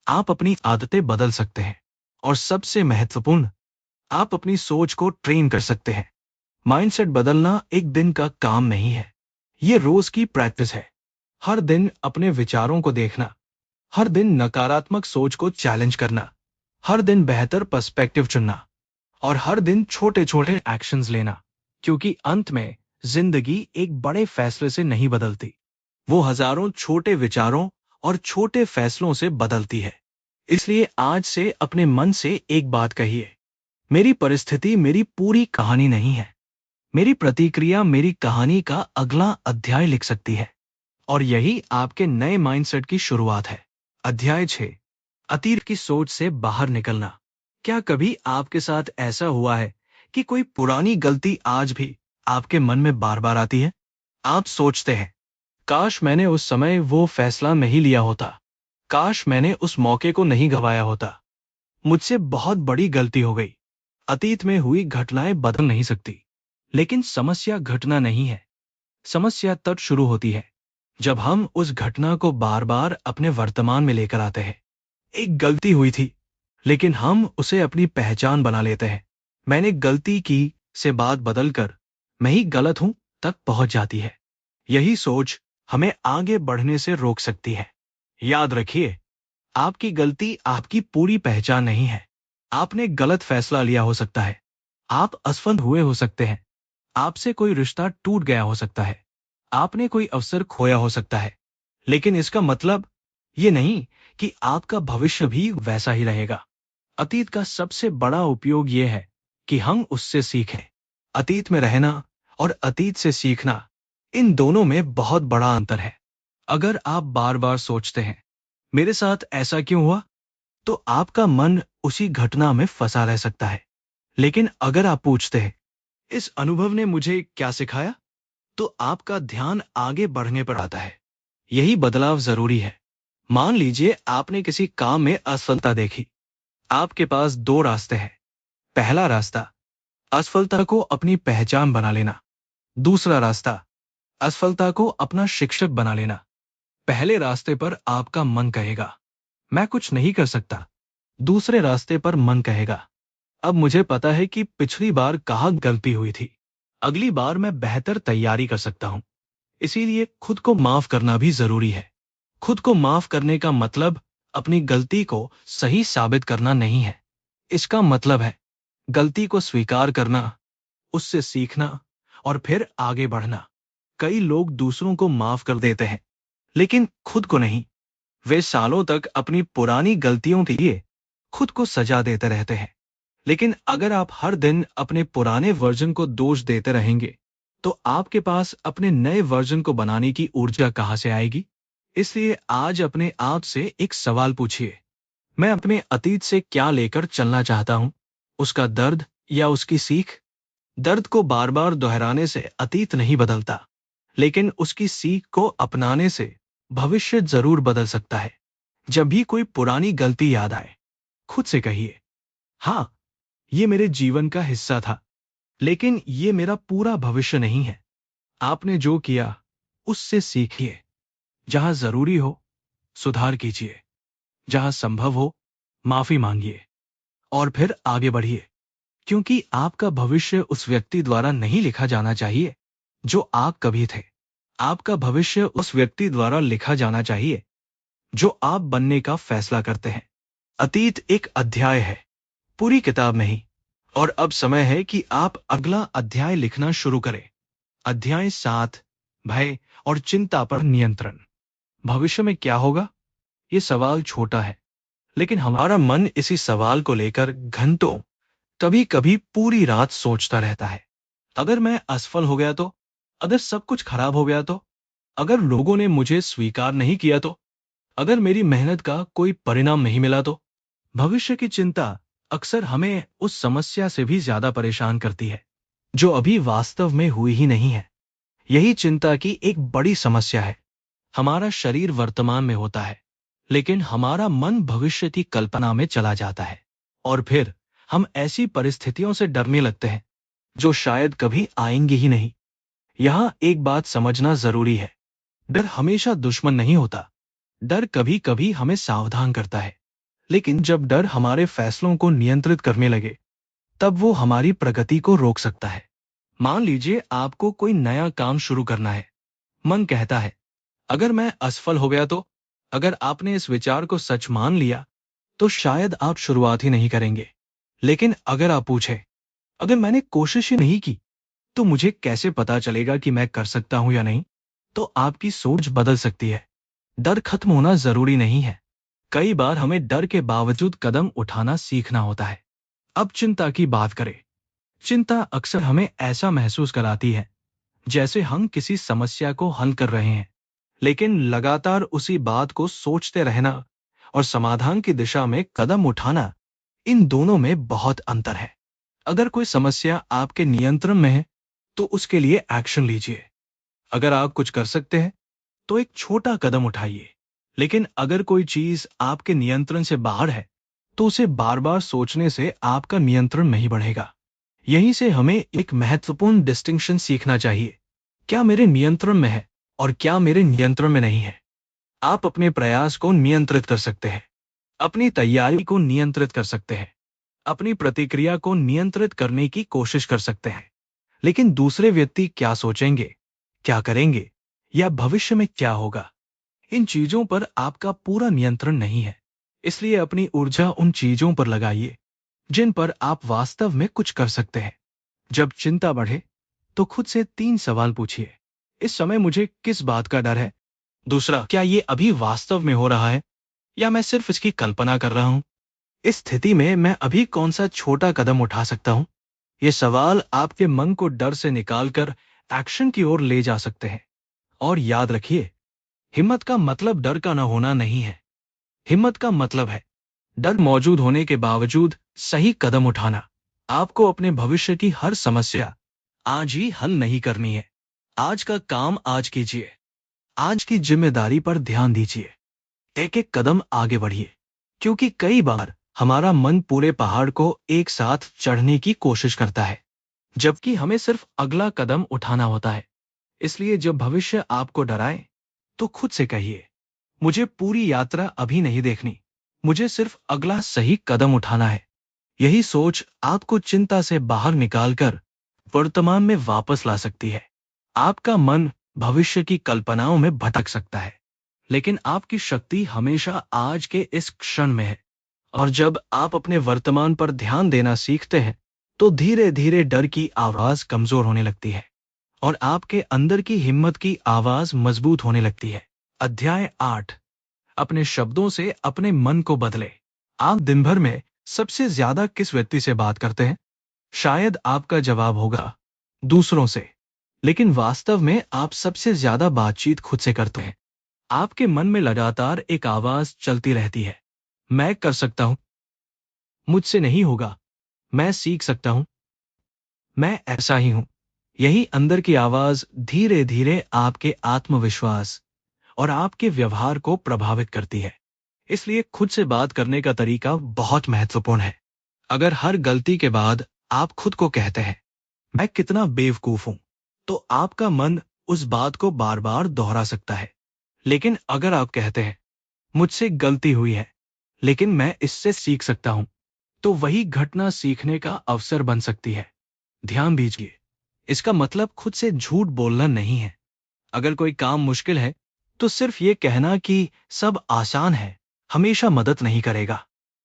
आप अपनी आदतें बदल सकते हैं, और सबसे महत्वपूर्ण, आप अपनी सोच को ट्रेन कर सकते हैं। माइंडसेट बदलना एक दिन का काम नहीं है, ये रोज की प्रैक्टिस है। हर दिन अपने विचारों को देखना, हर दिन नकारात्मक सोच को चैलेंज करना, हर दिन बेहतर पर्सपेक्टिव चुनना, और हर दिन छोटे छोटे एक्शंस लेना, क्योंकि अंत में जिंदगी एक बड़े फैसले से नहीं बदलती, वो हजारों छोटे विचारों और छोटे फैसलों से बदलती है। इसलिए आज से अपने मन से एक बात कहिए, मेरी परिस्थिति मेरी पूरी कहानी नहीं है, मेरी प्रतिक्रिया मेरी कहानी का अगला अध्याय लिख सकती है। और यही आपके नए माइंडसेट की शुरुआत है। अध्याय 6, अतीत की सोच से बाहर निकलना। क्या कभी आपके साथ ऐसा हुआ है कि कोई पुरानी गलती आज भी आपके मन में बार बार आती है। आप सोचते हैं, काश मैंने उस समय वो फैसला नहीं लिया होता। काश मैंने उस मौके को नहीं गंवाया होता। मुझसे बहुत बड़ी गलती हो गई। अतीत में हुई घटनाएं बदल नहीं सकती, लेकिन समस्या घटना नहीं है। समस्या तब शुरू होती है जब हम उस घटना को बार बार अपने वर्तमान में लेकर आते हैं। एक गलती हुई थी, लेकिन हम उसे अपनी पहचान बना लेते हैं। मैंने गलती की से बात बदलकर मैं ही गलत हूं तक पहुंच जाती है। यही सोच हमें आगे बढ़ने से रोक सकती है। याद रखिए, आपकी गलती आपकी पूरी पहचान नहीं है। आपने गलत फैसला लिया हो सकता है। आप असफल हुए हो सकते हैं। आपसे कोई रिश्ता टूट गया हो सकता है। आपने कोई अवसर खोया हो सकता है। लेकिन इसका मतलब ये नहीं कि आपका भविष्य भी वैसा ही रहेगा। अतीत का सबसे बड़ा उपयोग यह है कि हम उससे सीखें। अतीत में रहना और अतीत से सीखना, इन दोनों में बहुत बड़ा अंतर है। अगर आप बार बार सोचते हैं, मेरे साथ ऐसा क्यों हुआ, तो आपका मन उसी घटना में फंसा रह सकता है। लेकिन अगर आप पूछते हैं, इस अनुभव ने मुझे क्या सिखाया, तो आपका ध्यान आगे बढ़ने पर आता है। यही बदलाव जरूरी है। मान लीजिए आपने किसी काम में असफलता देखी। आपके पास दो रास्ते हैं। पहला रास्ता, असफलता को अपनी पहचान बना लेना। दूसरा रास्ता, असफलता को अपना शिक्षक बना लेना। पहले रास्ते पर आपका मन कहेगा, मैं कुछ नहीं कर सकता। दूसरे रास्ते पर मन कहेगा, अब मुझे पता है कि पिछली बार कहाँ गलती हुई थी। अगली बार मैं बेहतर तैयारी कर सकता हूँ। इसीलिए खुद को माफ करना भी जरूरी है। खुद को माफ करने का मतलब अपनी गलती को सही साबित करना नहीं है। इसका मतलब है गलती को स्वीकार करना, उससे सीखना और फिर आगे बढ़ना। कई लोग दूसरों को माफ कर देते हैं, लेकिन खुद को नहीं। वे सालों तक अपनी पुरानी गलतियों के लिए खुद को सजा देते रहते हैं। लेकिन अगर आप हर दिन अपने पुराने वर्जन को दोष देते रहेंगे, तो आपके पास अपने नए वर्जन को बनाने की ऊर्जा कहां से आएगी? इसलिए आज अपने आप से एक सवाल पूछिए, मैं अपने अतीत से क्या लेकर चलना चाहता हूं? उसका दर्द या उसकी सीख? दर्द को बार बार दोहराने से अतीत नहीं बदलता, लेकिन उसकी सीख को अपनाने से भविष्य जरूर बदल सकता है। जब भी कोई पुरानी गलती याद आए, खुद से कहिए, हाँ, ये मेरे जीवन का हिस्सा था, लेकिन ये मेरा पूरा भविष्य नहीं है। आपने जो किया, उससे सीखिए। जहां जरूरी हो, सुधार कीजिए। जहां संभव हो, माफी मांगिए और फिर आगे बढ़िए। क्योंकि आपका भविष्य उस व्यक्ति द्वारा नहीं लिखा जाना चाहिए जो आप कभी थे। आपका भविष्य उस व्यक्ति द्वारा लिखा जाना चाहिए जो आप बनने का फैसला करते हैं। अतीत एक अध्याय है, पूरी किताब नहीं। और अब समय है कि आप अगला अध्याय लिखना शुरू करें। अध्याय 7, भय और चिंता पर नियंत्रण। भविष्य में क्या होगा? ये सवाल छोटा है, लेकिन हमारा मन इसी सवाल को लेकर घंटों, कभी कभी पूरी रात सोचता रहता है। अगर मैं असफल हो गया तो? अगर सब कुछ खराब हो गया तो? अगर लोगों ने मुझे स्वीकार नहीं किया तो? अगर मेरी मेहनत का कोई परिणाम नहीं मिला तो? भविष्य की चिंता अक्सर हमें उस समस्या से भी ज्यादा परेशान करती है जो अभी वास्तव में हुई ही नहीं है। यही चिंता की एक बड़ी समस्या है। हमारा शरीर वर्तमान में होता है, लेकिन हमारा मन भविष्य की कल्पना में चला जाता है। और फिर हम ऐसी परिस्थितियों से डरने लगते हैं जो शायद कभी आएंगी ही नहीं। यहाँ एक बात समझना जरूरी है, डर हमेशा दुश्मन नहीं होता। डर कभी कभी हमें सावधान करता है, लेकिन जब डर हमारे फैसलों को नियंत्रित करने लगे, तब वो हमारी प्रगति को रोक सकता है। मान लीजिए आपको कोई नया काम शुरू करना है। मन कहता है, अगर मैं असफल हो गया तो? अगर आपने इस विचार को सच मान लिया, तो शायद आप शुरुआत ही नहीं करेंगे। लेकिन अगर आप पूछे, अगर मैंने कोशिश ही नहीं की, तो मुझे कैसे पता चलेगा कि मैं कर सकता हूं या नहीं? तो आपकी सोच बदल सकती है। डर खत्म होना जरूरी नहीं है। कई बार हमें डर के बावजूद कदम उठाना सीखना होता है। अब चिंता की बात करें। चिंता अक्सर हमें ऐसा महसूस कराती है जैसे हम किसी समस्या को हल कर रहे हैं, लेकिन लगातार उसी बात को सोचते रहना और समाधान की दिशा में कदम उठाना, इन दोनों में बहुत अंतर है। अगर कोई समस्या आपके नियंत्रण में है, तो उसके लिए एक्शन लीजिए। अगर आप कुछ कर सकते हैं, तो एक छोटा कदम उठाइए। लेकिन अगर कोई चीज आपके नियंत्रण से बाहर है, तो उसे बार बार सोचने से आपका नियंत्रण नहीं बढ़ेगा। यहीं से हमें एक महत्वपूर्ण डिस्टिंक्शन सीखना चाहिए। क्या मेरे नियंत्रण में है और क्या मेरे नियंत्रण में नहीं है। आप अपने प्रयास को नियंत्रित कर सकते हैं, अपनी तैयारी को नियंत्रित कर सकते हैं, अपनी प्रतिक्रिया को नियंत्रित करने की कोशिश कर सकते हैं। लेकिन दूसरे व्यक्ति क्या सोचेंगे, क्या करेंगे या भविष्य में क्या होगा, इन चीजों पर आपका पूरा नियंत्रण नहीं है। इसलिए अपनी ऊर्जा उन चीजों पर लगाइए जिन पर आप वास्तव में कुछ कर सकते हैं। जब चिंता बढ़े तो खुद से 3 सवाल पूछिए। इस समय मुझे किस बात का डर है? दूसरा, क्या ये अभी वास्तव में हो रहा है या मैं सिर्फ इसकी कल्पना कर रहा हूं? इस स्थिति में मैं अभी कौन सा छोटा कदम उठा सकता हूं? ये सवाल आपके मन को डर से निकालकर एक्शन की ओर ले जा सकते हैं। और याद रखिए, हिम्मत का मतलब डर का न होना नहीं है। हिम्मत का मतलब है डर मौजूद होने के बावजूद सही कदम उठाना। आपको अपने भविष्य की हर समस्या आज ही हल नहीं करनी है। आज का काम आज कीजिए। आज की जिम्मेदारी पर ध्यान दीजिए। एक एक कदम आगे बढ़िए, क्योंकि कई बार हमारा मन पूरे पहाड़ को एक साथ चढ़ने की कोशिश करता है, जबकि हमें सिर्फ अगला कदम उठाना होता है। इसलिए जब भविष्य आपको डराए, तो खुद से कहिए, मुझे पूरी यात्रा अभी नहीं देखनी, मुझे सिर्फ अगला सही कदम उठाना है। यही सोच आपको चिंता से बाहर निकालकर वर्तमान में वापस ला सकती है। आपका मन भविष्य की कल्पनाओं में भटक सकता है, लेकिन आपकी शक्ति हमेशा आज के इस क्षण में है। और जब आप अपने वर्तमान पर ध्यान देना सीखते हैं, तो धीरे धीरे डर की आवाज कमजोर होने लगती है और आपके अंदर की हिम्मत की आवाज मजबूत होने लगती है। अध्याय 8। अपने शब्दों से अपने मन को बदले। आप दिन भर में सबसे ज्यादा किस व्यक्ति से बात करते हैं? शायद आपका जवाब होगा दूसरों से, लेकिन वास्तव में आप सबसे ज्यादा बातचीत खुद से करते हैं। आपके मन में लगातार एक आवाज चलती रहती है, मैं कर सकता हूं, मुझसे नहीं होगा, मैं सीख सकता हूं, मैं ऐसा ही हूं। यही अंदर की आवाज धीरे धीरे आपके आत्मविश्वास और आपके व्यवहार को प्रभावित करती है। इसलिए खुद से बात करने का तरीका बहुत महत्वपूर्ण है। अगर हर गलती के बाद आप खुद को कहते हैं, मैं कितना बेवकूफ हूं, तो आपका मन उस बात को बार बार दोहरा सकता है। लेकिन अगर आप कहते हैं, मुझसे गलती हुई है, लेकिन मैं इससे सीख सकता हूं, तो वही घटना सीखने का अवसर बन सकती है। ध्यान दीजिए, इसका मतलब खुद से झूठ बोलना नहीं है। अगर कोई काम मुश्किल है, तो सिर्फ ये कहना कि सब आसान है हमेशा मदद नहीं करेगा।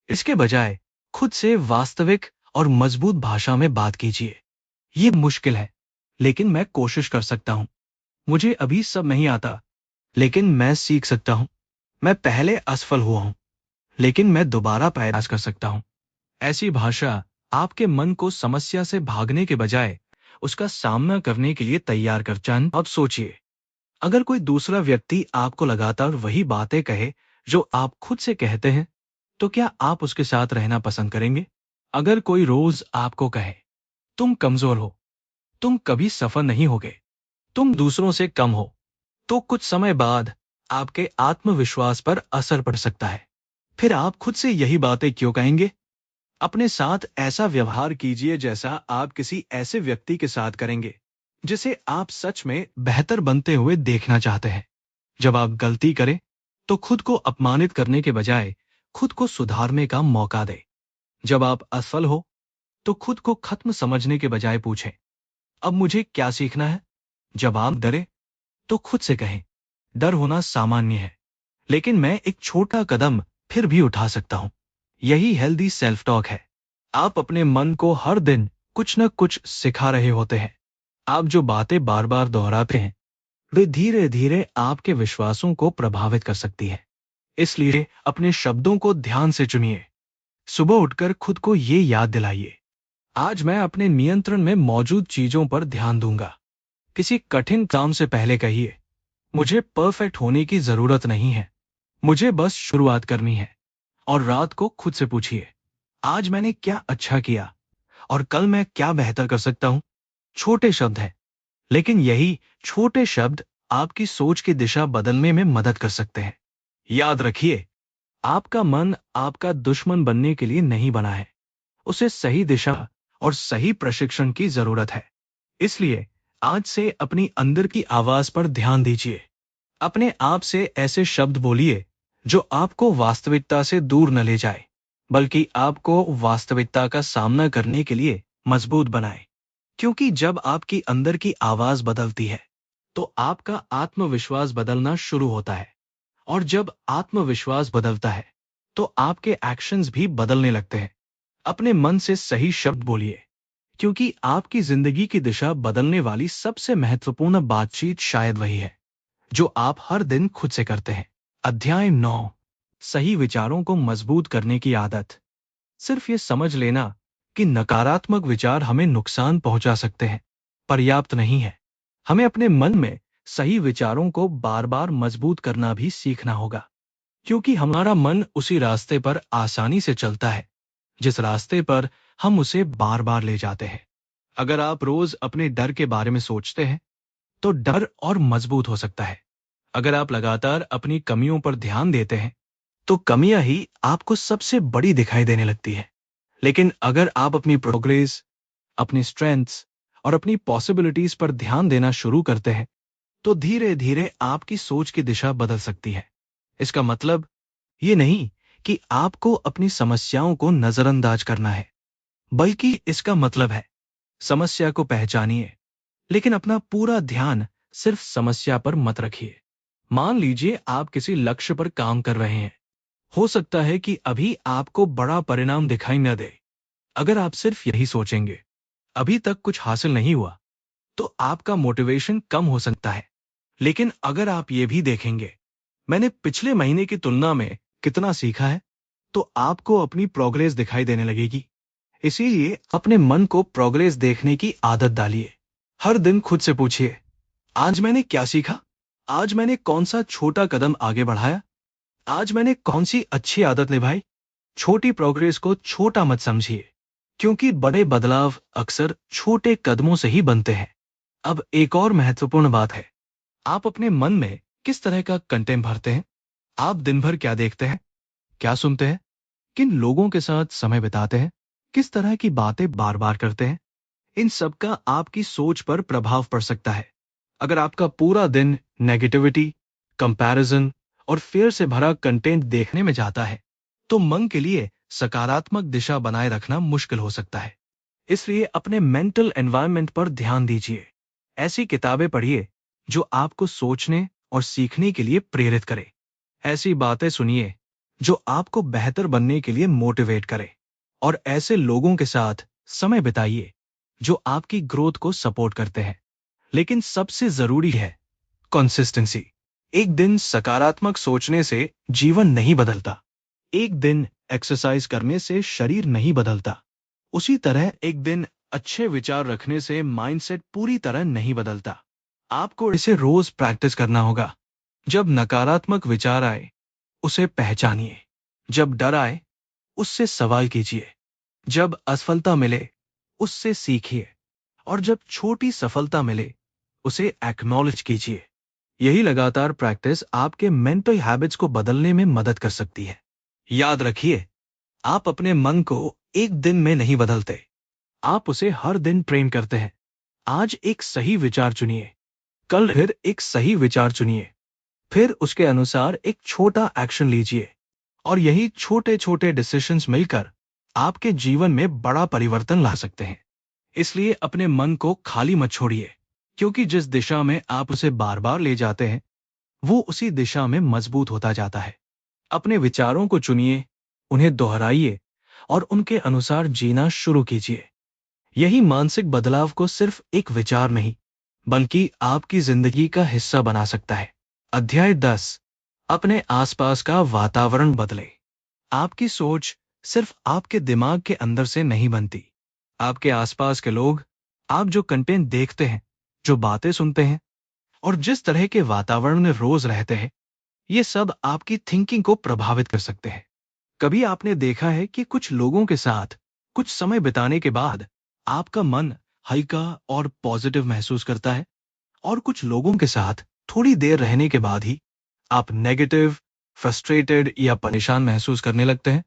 इसके बजाय खुद से वास्तविक और मजबूत भाषा में बात कीजिए। ये मुश्किल है, लेकिन मैं कोशिश कर सकता हूं। मुझे अभी सब नहीं आता, लेकिन मैं सीख सकता हूं। मैं पहले असफल हुआ हूं, लेकिन मैं दोबारा प्रयास कर सकता हूं। ऐसी भाषा आपके मन को समस्या से भागने के बजाय उसका सामना करने के लिए तैयार कर चंद। अब सोचिए, अगर कोई दूसरा व्यक्ति आपको लगातार वही बातें कहे जो आप खुद से कहते हैं, तो क्या आप उसके साथ रहना पसंद करेंगे? अगर कोई रोज आपको कहे, तुम कमजोर हो, तुम कभी सफल नहीं होगे, तुम दूसरों से कम हो, तो कुछ समय बाद आपके आत्मविश्वास पर असर पड़ सकता है। फिर आप खुद से यही बातें क्यों कहेंगे? अपने साथ ऐसा व्यवहार कीजिए जैसा आप किसी ऐसे व्यक्ति के साथ करेंगे जिसे आप सच में बेहतर बनते हुए देखना चाहते हैं। जब आप गलती करें, तो खुद को अपमानित करने के बजाय खुद को सुधारने का मौका दें। जब आप असफल हो, तो खुद को खत्म समझने के बजाय पूछें, अब मुझे क्या सीखना है? जब आप डरे, तो खुद से कहें, डर होना सामान्य है, लेकिन मैं एक छोटा कदम फिर भी उठा सकता हूं। यही हेल्दी सेल्फ टॉक है। आप अपने मन को हर दिन कुछ न कुछ सिखा रहे होते हैं। आप जो बातें बार बार दोहराते हैं, वे धीरे धीरे आपके विश्वासों को प्रभावित कर सकती है। इसलिए अपने शब्दों को ध्यान से चुनिए। सुबह उठकर खुद को ये याद दिलाइए, आज मैं अपने नियंत्रण में मौजूद चीजों पर ध्यान दूंगा। किसी कठिन काम से पहले कहिए, मुझे परफेक्ट होने की जरूरत नहीं है, मुझे बस शुरुआत करनी है। और रात को खुद से पूछिए, आज मैंने क्या अच्छा किया और कल मैं क्या बेहतर कर सकता हूं। छोटे शब्द हैं, लेकिन यही छोटे शब्द आपकी सोच की दिशा बदलने में मदद कर सकते हैं। याद रखिए, आपका मन आपका दुश्मन बनने के लिए नहीं बना है। उसे सही दिशा और सही प्रशिक्षण की जरूरत है। इसलिए आज से अपनी अंदर की आवाज पर ध्यान दीजिए। अपने आप से ऐसे शब्द बोलिए जो आपको वास्तविकता से दूर न ले जाए, बल्कि आपको वास्तविकता का सामना करने के लिए मजबूत बनाए। क्योंकि जब आपकी अंदर की आवाज बदलती है, तो आपका आत्मविश्वास बदलना शुरू होता है। और जब आत्मविश्वास बदलता है, तो आपके एक्शंस भी बदलने लगते हैं। अपने मन से सही शब्द बोलिए, क्योंकि आपकी जिंदगी की दिशा बदलने वाली सबसे महत्वपूर्ण बातचीत शायद वही है जो आप हर दिन खुद से करते हैं। अध्याय 9, सही विचारों को मजबूत करने की आदत। सिर्फ ये समझ लेना कि नकारात्मक विचार हमें नुकसान पहुंचा सकते हैं, पर्याप्त नहीं है। हमें अपने मन में सही विचारों को बार बार मजबूत करना भी सीखना होगा, क्योंकि हमारा मन उसी रास्ते पर आसानी से चलता है जिस रास्ते पर हम उसे बार बार ले जाते हैं। अगर आप रोज अपने डर के बारे में सोचते हैं, तो डर और मजबूत हो सकता है। अगर आप लगातार अपनी कमियों पर ध्यान देते हैं, तो कमियां ही आपको सबसे बड़ी दिखाई देने लगती है। लेकिन अगर आप अपनी प्रोग्रेस, अपनी स्ट्रेंथ्स और अपनी पॉसिबिलिटीज पर ध्यान देना शुरू करते हैं, तो धीरे धीरे आपकी सोच की दिशा बदल सकती है। इसका मतलब ये नहीं कि आपको अपनी समस्याओं को नजरअंदाज करना है, बल्कि इसका मतलब है समस्या को पहचानिए, लेकिन अपना पूरा ध्यान सिर्फ समस्या पर मत रखिए। मान लीजिए आप किसी लक्ष्य पर काम कर रहे हैं। हो सकता है कि अभी आपको बड़ा परिणाम दिखाई न दे। अगर आप सिर्फ यही सोचेंगे, अभी तक कुछ हासिल नहीं हुआ, तो आपका मोटिवेशन कम हो सकता है। लेकिन अगर आप ये भी देखेंगे, मैंने पिछले महीने की तुलना में कितना सीखा है, तो आपको अपनी प्रोग्रेस दिखाई देने लगेगी। इसीलिए अपने मन को प्रोग्रेस देखने की आदत डालिए। हर दिन खुद से पूछिए, आज मैंने क्या सीखा? आज मैंने कौन सा छोटा कदम आगे बढ़ाया? आज मैंने कौन सी अच्छी आदत निभाई? छोटी प्रोग्रेस को छोटा मत समझिए, क्योंकि बड़े बदलाव अक्सर छोटे कदमों से ही बनते हैं। अब एक और महत्वपूर्ण बात है, आप अपने मन में किस तरह का कंटेंट भरते हैं? आप दिन भर क्या देखते हैं, क्या सुनते हैं, किन लोगों के साथ समय बिताते हैं, किस तरह की बातें बार बार करते हैं? इन सब का आपकी सोच पर प्रभाव पड़ सकता है। अगर आपका पूरा दिन नेगेटिविटी, कंपैरिजन और फेयर से भरा कंटेंट देखने में जाता है, तो मन के लिए सकारात्मक दिशा बनाए रखना मुश्किल हो सकता है। इसलिए अपने मेंटल एनवायरनमेंट पर ध्यान दीजिए। ऐसी किताबें पढ़िए जो आपको सोचने और सीखने के लिए प्रेरित करे। ऐसी बातें सुनिए जो आपको बेहतर बनने के लिए मोटिवेट करे। और ऐसे लोगों के साथ समय बिताइए जो आपकी ग्रोथ को सपोर्ट करते हैं। लेकिन सबसे जरूरी है कंसिस्टेंसी। एक दिन सकारात्मक सोचने से जीवन नहीं बदलता। एक दिन एक्सरसाइज करने से शरीर नहीं बदलता। उसी तरह एक दिन अच्छे विचार रखने से माइंडसेट पूरी तरह नहीं बदलता। आपको इसे रोज प्रैक्टिस करना होगा। जब नकारात्मक विचार आए, उसे पहचानिए। जब डर आए, उससे सवाल कीजिए। जब असफलता मिले, उससे सीखिए। और जब छोटी सफलता मिले, उसे एक्नॉलेज कीजिए। यही लगातार प्रैक्टिस आपके मेंटल हैबिट्स को बदलने में मदद कर सकती है। याद रखिए, आप अपने मन को एक दिन में नहीं बदलते, आप उसे हर दिन ट्रेन करते हैं। आज एक सही विचार चुनिए, कल फिर एक सही विचार चुनिए, फिर उसके अनुसार एक छोटा एक्शन लीजिए। और यही छोटे छोटे डिसीजंस मिलकर आपके जीवन में बड़ा परिवर्तन ला सकते हैं। इसलिए अपने मन को खाली मत छोड़िए, क्योंकि जिस दिशा में आप उसे बार बार ले जाते हैं, वो उसी दिशा में मजबूत होता जाता है। अपने विचारों को चुनिए, उन्हें दोहराइए और उनके अनुसार जीना शुरू कीजिए। यही मानसिक बदलाव को सिर्फ एक विचार नहीं, बल्कि आपकी जिंदगी का हिस्सा बना सकता है। अध्याय 10, अपने आसपास का वातावरण बदले। आपकी सोच सिर्फ आपके दिमाग के अंदर से नहीं बनती। आपके आसपास के लोग, आप जो कंटेंट देखते हैं, जो बातें सुनते हैं और जिस तरह के वातावरण में रोज रहते हैं, ये सब आपकी थिंकिंग को प्रभावित कर सकते हैं। कभी आपने देखा है कि कुछ लोगों के साथ कुछ समय बिताने के बाद आपका मन हल्का और पॉजिटिव महसूस करता है, और कुछ लोगों के साथ थोड़ी देर रहने के बाद ही आप नेगेटिव, फ्रस्ट्रेटेड या परेशान महसूस करने लगते हैं।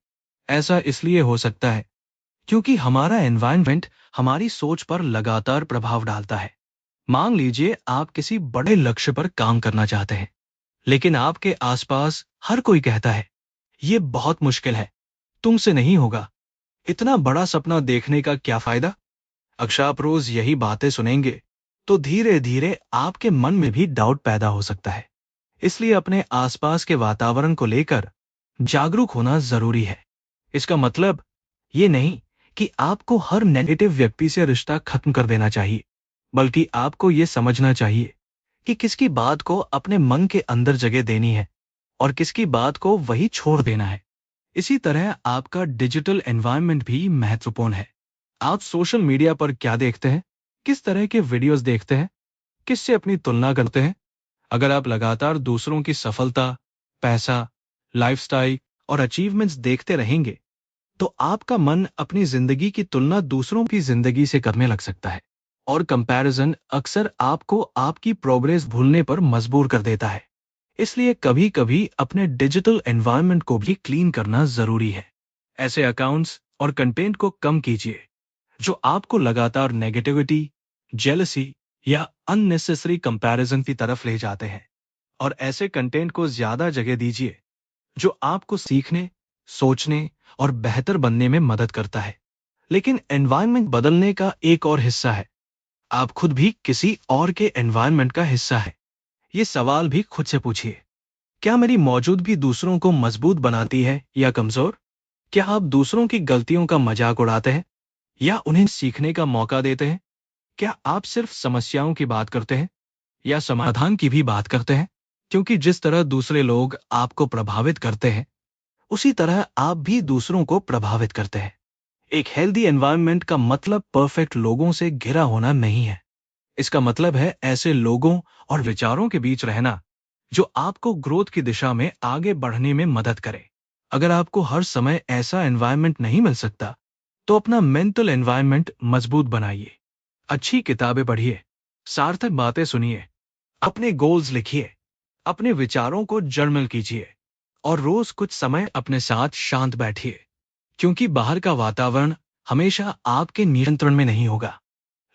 ऐसा इसलिए हो सकता है क्योंकि हमारा एनवायरनमेंट हमारी सोच पर लगातार प्रभाव डालता है। मान लीजिए आप किसी बड़े लक्ष्य पर काम करना चाहते हैं, लेकिन आपके आसपास हर कोई कहता है, ये बहुत मुश्किल है, तुमसे नहीं होगा, इतना बड़ा सपना देखने का क्या फायदा। अगर आप रोज यही बातें सुनेंगे, तो धीरे धीरे आपके मन में भी डाउट पैदा हो सकता है। इसलिए अपने आसपास के वातावरण को लेकर जागरूक होना जरूरी है। इसका मतलब ये नहीं कि आपको हर नेगेटिव व्यक्ति से रिश्ता खत्म कर देना चाहिए, बल्कि आपको ये समझना चाहिए कि किसकी बात को अपने मन के अंदर जगह देनी है और किसकी बात को वही छोड़ देना है। इसी तरह आपका डिजिटल एनवायरनमेंट भी महत्वपूर्ण है। आप सोशल मीडिया पर क्या देखते हैं, किस तरह के वीडियोस देखते हैं, किससे अपनी तुलना करते हैं। अगर आप लगातार दूसरों की सफलता, पैसा, लाइफस्टाइल और अचीवमेंट्स देखते रहेंगे, तो आपका मन अपनी जिंदगी की तुलना दूसरों की जिंदगी से करने लग सकता है। और कंपैरिजन अक्सर आपको आपकी प्रोग्रेस भूलने पर मजबूर कर देता है। इसलिए कभी कभी अपने डिजिटल एनवायरनमेंट को भी क्लीन करना जरूरी है। ऐसे अकाउंट्स और कंटेंट को कम कीजिए जो आपको लगातार नेगेटिविटी, जेलसी या अननेसेसरी कंपैरिजन की तरफ ले जाते हैं। और ऐसे कंटेंट को ज्यादा जगह दीजिए जो आपको सीखने, सोचने और बेहतर बनने में मदद करता है। लेकिन एनवायरनमेंट बदलने का एक और हिस्सा है, आप खुद भी किसी और के एनवायरनमेंट का हिस्सा है। ये सवाल भी खुद से पूछिए, क्या मेरी मौजूदगी दूसरों को मजबूत बनाती है या कमजोर? क्या आप दूसरों की गलतियों का मजाक उड़ाते हैं या उन्हें सीखने का मौका देते हैं? क्या आप सिर्फ समस्याओं की बात करते हैं या समाधान की भी बात करते हैं? क्योंकि जिस तरह दूसरे लोग आपको प्रभावित करते हैं, उसी तरह आप भी दूसरों को प्रभावित करते हैं। एक हेल्दी एनवायरनमेंट का मतलब परफेक्ट लोगों से घिरा होना नहीं है। इसका मतलब है ऐसे लोगों और विचारों के बीच रहना जो आपको ग्रोथ की दिशा में आगे बढ़ने में मदद करे। अगर आपको हर समय ऐसा एनवायरनमेंट नहीं मिल सकता, तो अपना मेंटल एनवायरनमेंट मजबूत बनाइए। अच्छी किताबें पढ़िए, सार्थक बातें सुनिए, अपने गोल्स लिखिए, अपने विचारों को जर्नल कीजिए और रोज कुछ समय अपने साथ शांत बैठिए। क्योंकि बाहर का वातावरण हमेशा आपके नियंत्रण में नहीं होगा,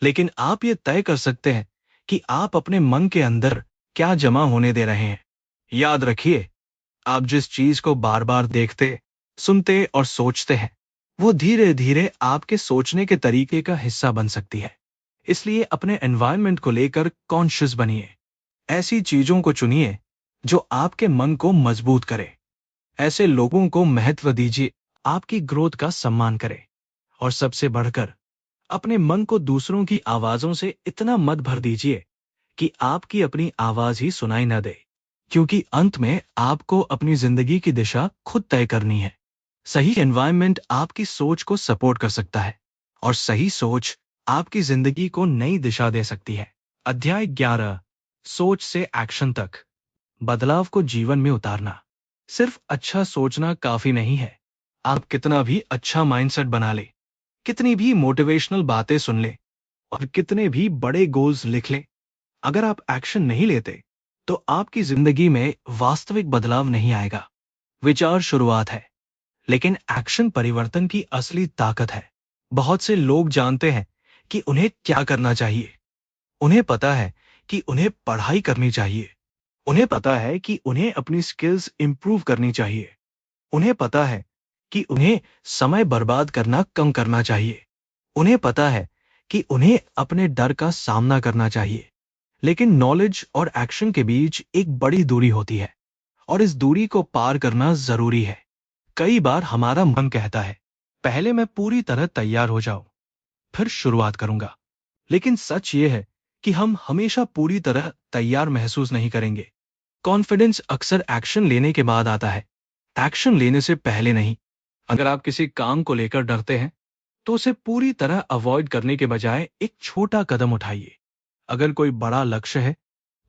लेकिन आप ये तय कर सकते हैं कि आप अपने मन के अंदर क्या जमा होने दे रहे हैं। याद रखिए, आप जिस चीज को बार बार देखते, सुनते और सोचते हैं, वो धीरे धीरे आपके सोचने के तरीके का हिस्सा बन सकती है। इसलिए अपने एनवायरनमेंट को लेकर कॉन्शियस बनिए। ऐसी चीजों को चुनिए जो आपके मन को मजबूत करे। ऐसे लोगों को महत्व दीजिए, आपकी ग्रोथ का सम्मान करें। और सबसे बढ़कर अपने मन को दूसरों की आवाजों से इतना मत भर दीजिए कि आपकी अपनी आवाज ही सुनाई न दे। क्योंकि अंत में आपको अपनी जिंदगी की दिशा खुद तय करनी है। सही एनवायरनमेंट आपकी सोच को सपोर्ट कर सकता है और सही सोच आपकी जिंदगी को नई दिशा दे सकती है। अध्याय 11, सोच से एक्शन तक, बदलाव को जीवन में उतारना। सिर्फ अच्छा सोचना काफी नहीं है। आप कितना भी अच्छा माइंडसेट बना ले, कितनी भी मोटिवेशनल बातें सुन ले और कितने भी बड़े गोल्स लिख ले, अगर आप एक्शन नहीं लेते, तो आपकी जिंदगी में वास्तविक बदलाव नहीं आएगा। विचार शुरुआत है, लेकिन एक्शन परिवर्तन की असली ताकत है। बहुत से लोग जानते हैं कि उन्हें क्या करना चाहिए। उन्हें पता है कि उन्हें पढ़ाई करनी चाहिए। उन्हें पता है कि उन्हें अपनी स्किल्स इंप्रूव करनी चाहिए। उन्हें पता है कि उन्हें समय बर्बाद करना कम करना चाहिए। उन्हें पता है कि उन्हें अपने डर का सामना करना चाहिए। लेकिन नॉलेज और एक्शन के बीच एक बड़ी दूरी होती है और इस दूरी को पार करना जरूरी है। कई बार हमारा मन कहता है, पहले मैं पूरी तरह तैयार हो जाऊं, फिर शुरुआत करूंगा। लेकिन सच ये है कि हम हमेशा पूरी तरह तैयार महसूस नहीं करेंगे। कॉन्फिडेंस अक्सर एक्शन लेने के बाद आता है, एक्शन लेने से पहले नहीं। अगर आप किसी काम को लेकर डरते हैं, तो उसे पूरी तरह अवॉइड करने के बजाय एक छोटा कदम उठाइए। अगर कोई बड़ा लक्ष्य है,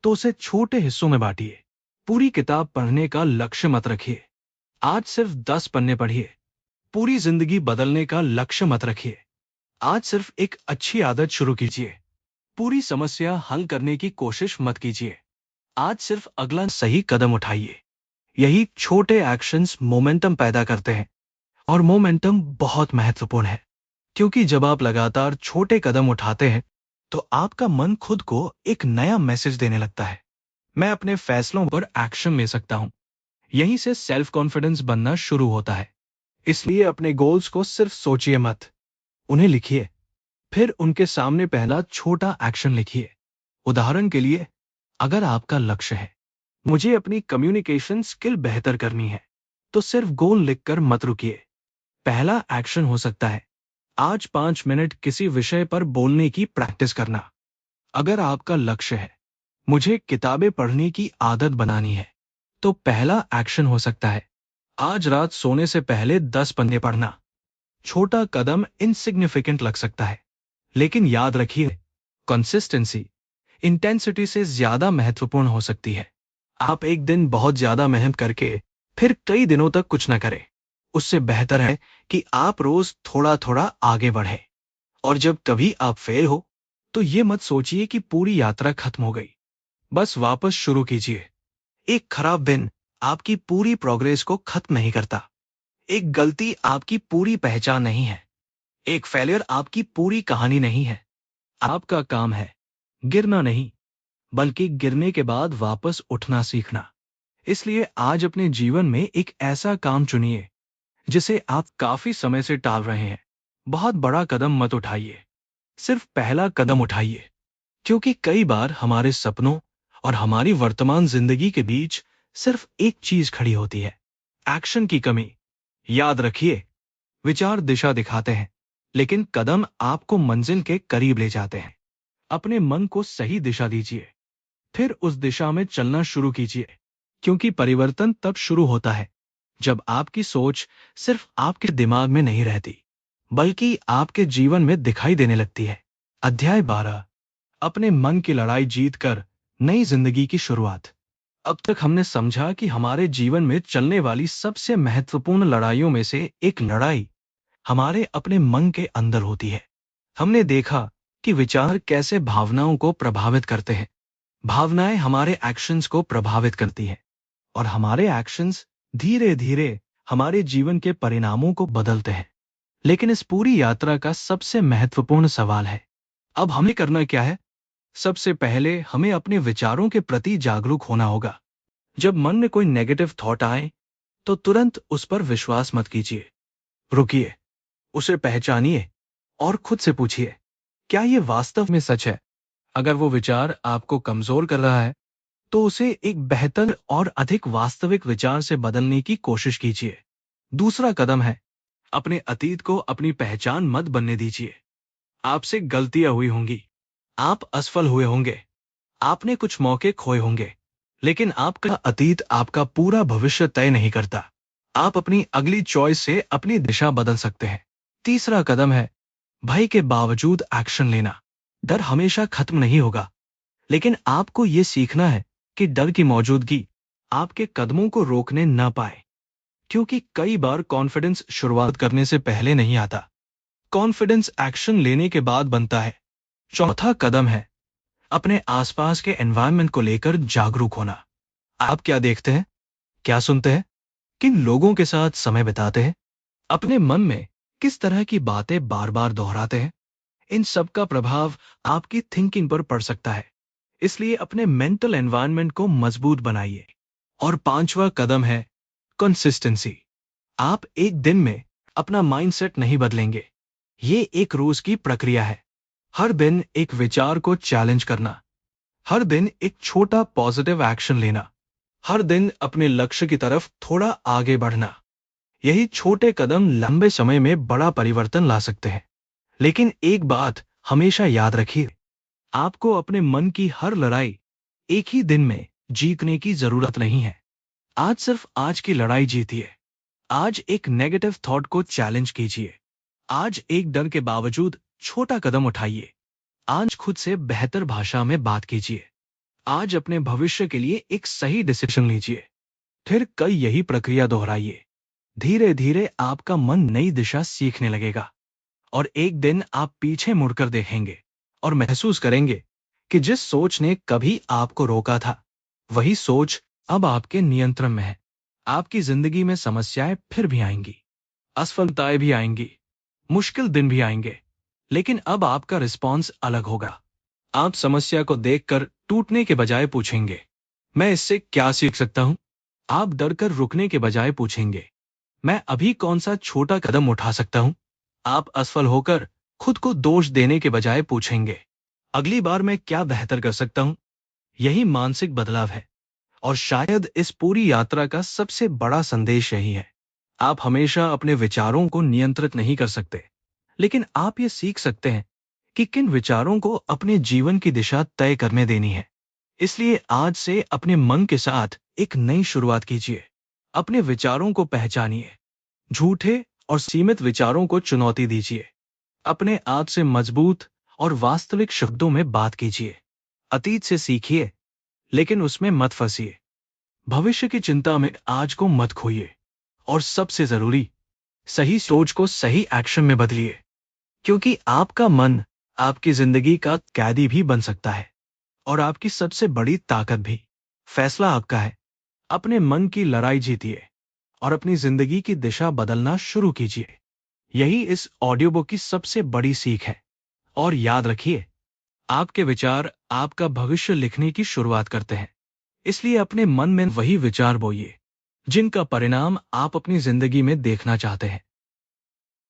तो उसे छोटे हिस्सों में बांटिए। पूरी किताब पढ़ने का लक्ष्य मत रखिए, आज सिर्फ 10 पन्ने पढ़िए। पूरी जिंदगी बदलने का लक्ष्य मत रखिए, आज सिर्फ एक अच्छी आदत शुरू कीजिए। पूरी समस्या हल करने की कोशिश मत कीजिए, आज सिर्फ अगला सही कदम उठाइए। यही छोटे एक्शंस मोमेंटम पैदा करते हैं, और मोमेंटम बहुत महत्वपूर्ण है, क्योंकि जब आप लगातार छोटे कदम उठाते हैं तो आपका मन खुद को एक नया मैसेज देने लगता है, मैं अपने फैसलों पर एक्शन ले सकता हूं। यहीं से सेल्फ कॉन्फिडेंस बनना शुरू होता है। इसलिए अपने गोल्स को सिर्फ सोचिए मत, उन्हें लिखिए। फिर उनके सामने पहला छोटा एक्शन लिखिए। उदाहरण के लिए, अगर आपका लक्ष्य है मुझे अपनी कम्युनिकेशन स्किल बेहतर करनी है, तो सिर्फ गोल लिखकर मत रुकिए। पहला एक्शन हो सकता है आज 5 मिनट किसी विषय पर बोलने की प्रैक्टिस करना। अगर आपका लक्ष्य है मुझे किताबें पढ़ने की आदत बनानी है, तो पहला एक्शन हो सकता है आज रात सोने से पहले 10 पन्ने पढ़ना। छोटा कदम इनसिग्निफिकेंट लग सकता है, लेकिन याद रखिए, कंसिस्टेंसी इंटेंसिटी से ज्यादा महत्वपूर्ण हो सकती है। आप एक दिन बहुत ज्यादा मेहनत करके फिर कई दिनों तक कुछ न करें। उससे बेहतर है कि आप रोज थोड़ा थोड़ा आगे बढ़े। और जब कभी आप फेल हो, तो ये मत सोचिए कि पूरी यात्रा खत्म हो गई। बस वापस शुरू कीजिए। एक खराब दिन आपकी पूरी प्रोग्रेस को खत्म नहीं करता। एक गलती आपकी पूरी पहचान नहीं है। एक फेलियर आपकी पूरी कहानी नहीं है। आपका काम है गिरना नहीं, बल्कि गिरने के बाद वापस उठना सीखना। इसलिए आज अपने जीवन में एक ऐसा काम चुनिए जिसे आप काफी समय से टाल रहे हैं। बहुत बड़ा कदम मत उठाइए, सिर्फ पहला कदम उठाइए, क्योंकि कई बार हमारे सपनों और हमारी वर्तमान जिंदगी के बीच सिर्फ एक चीज खड़ी होती है, एक्शन की कमी। याद रखिए, विचार दिशा दिखाते हैं, लेकिन कदम आपको मंजिल के करीब ले जाते हैं। अपने मन को सही दिशा दीजिए, फिर उस दिशा में चलना शुरू कीजिए, क्योंकि परिवर्तन तब शुरू होता है जब आपकी सोच सिर्फ आपके दिमाग में नहीं रहती, बल्कि आपके जीवन में दिखाई देने लगती है। अध्याय 12, अपने मन की लड़ाई जीतकर नई जिंदगी की शुरुआत। अब तक हमने समझा कि हमारे जीवन में चलने वाली सबसे महत्वपूर्ण लड़ाइयों में से एक लड़ाई हमारे अपने मन के अंदर होती है। हमने देखा कि विचार कैसे भावनाओं को प्रभावित करते हैं, भावनाएं हमारे एक्शंस को प्रभावित करती हैं, और हमारे एक्शंस धीरे धीरे हमारे जीवन के परिणामों को बदलते हैं। लेकिन इस पूरी यात्रा का सबसे महत्वपूर्ण सवाल है, अब हमें करना क्या है? सबसे पहले हमें अपने विचारों के प्रति जागरूक होना होगा। जब मन में कोई नेगेटिव थॉट आए, तो तुरंत उस पर विश्वास मत कीजिए। रुकिए, उसे पहचानिए और खुद से पूछिए, क्या ये वास्तव में सच है? अगर वो विचार आपको कमजोर कर रहा है, तो उसे एक बेहतर और अधिक वास्तविक विचार से बदलने की कोशिश कीजिए। दूसरा कदम है, अपने अतीत को अपनी पहचान मत बनने दीजिए। आपसे गलतियां हुई होंगी, आप असफल हुए होंगे, आपने कुछ मौके खोए होंगे, लेकिन आपका अतीत आपका पूरा भविष्य तय नहीं करता। आप अपनी अगली चॉइस से अपनी दिशा बदल सकते हैं। तीसरा कदम है भय के बावजूद एक्शन लेना। डर हमेशा खत्म नहीं होगा, लेकिन आपको यह सीखना है कि डर की मौजूदगी आपके कदमों को रोकने ना पाए, क्योंकि कई बार कॉन्फिडेंस शुरुआत करने से पहले नहीं आता, कॉन्फिडेंस एक्शन लेने के बाद बनता है। चौथा कदम है अपने आसपास के एनवायरनमेंट को लेकर जागरूक होना। आप क्या देखते हैं, क्या सुनते हैं, किन लोगों के साथ समय बिताते हैं, अपने मन में किस तरह की बातें बार बार दोहराते हैं, इन सब का प्रभाव आपकी थिंकिंग पर पड़ सकता है। इसलिए अपने मेंटल एनवायरनमेंट को मजबूत बनाइए। और पांचवा कदम है कंसिस्टेंसी। आप एक दिन में अपना माइंडसेट नहीं बदलेंगे, ये एक रोज की प्रक्रिया है। हर दिन एक विचार को चैलेंज करना, हर दिन एक छोटा पॉजिटिव एक्शन लेना, हर दिन अपने लक्ष्य की तरफ थोड़ा आगे बढ़ना। यही छोटे कदम लंबे समय में बड़ा परिवर्तन ला सकते हैं। लेकिन एक बात हमेशा याद रखिए, आपको अपने मन की हर लड़ाई एक ही दिन में जीतने की जरूरत नहीं है। आज सिर्फ आज की लड़ाई जीतिए। आज एक नेगेटिव थॉट को चैलेंज कीजिए। आज एक डर के बावजूद छोटा कदम उठाइए। आज खुद से बेहतर भाषा में बात कीजिए। आज अपने भविष्य के लिए एक सही डिसीजन लीजिए। फिर कई यही प्रक्रिया दोहराइए। धीरे धीरे आपका मन नई दिशा सीखने लगेगा, और एक दिन आप पीछे मुड़कर देखेंगे और महसूस करेंगे कि जिस सोच ने कभी आपको रोका था, वही सोच अब आपके नियंत्रण में है। आपकी जिंदगी में समस्याएं फिर भी आएंगी, असफलताएं भी आएंगी, मुश्किल दिन भी आएंगे, लेकिन अब आपका रिस्पॉन्स अलग होगा। आप समस्या को देखकर टूटने के बजाय पूछेंगे, मैं इससे क्या सीख सकता हूं? आप डरकर रुकने के बजाय पूछेंगे, मैं अभी कौन सा छोटा कदम उठा सकता हूं? आप असफल होकर खुद को दोष देने के बजाय पूछेंगे, अगली बार मैं क्या बेहतर कर सकता हूं? यही मानसिक बदलाव है। और शायद इस पूरी यात्रा का सबसे बड़ा संदेश यही है, आप हमेशा अपने विचारों को नियंत्रित नहीं कर सकते, लेकिन आप ये सीख सकते हैं कि किन विचारों को अपने जीवन की दिशा तय करने देनी है। इसलिए आज से अपने मन के साथ एक नई शुरुआत कीजिए। अपने विचारों को पहचानिए, झूठे और सीमित विचारों को चुनौती दीजिए। अपने आप से मजबूत और वास्तविक शब्दों में बात कीजिए। अतीत से सीखिए, लेकिन उसमें मत फंसिए। भविष्य की चिंता में आज को मत खोइए। और सबसे जरूरी, सही सोच को सही एक्शन में बदलिए, क्योंकि आपका मन आपकी जिंदगी का कैदी भी बन सकता है और आपकी सबसे बड़ी ताकत भी। फैसला आपका है। अपने मन की लड़ाई जीतिए और अपनी जिंदगी की दिशा बदलना शुरू कीजिए। यही इस ऑडियो बुक की सबसे बड़ी सीख है। और याद रखिए, आपके विचार आपका भविष्य लिखने की शुरुआत करते हैं। इसलिए अपने मन में वही विचार बोइए जिनका परिणाम आप अपनी जिंदगी में देखना चाहते हैं।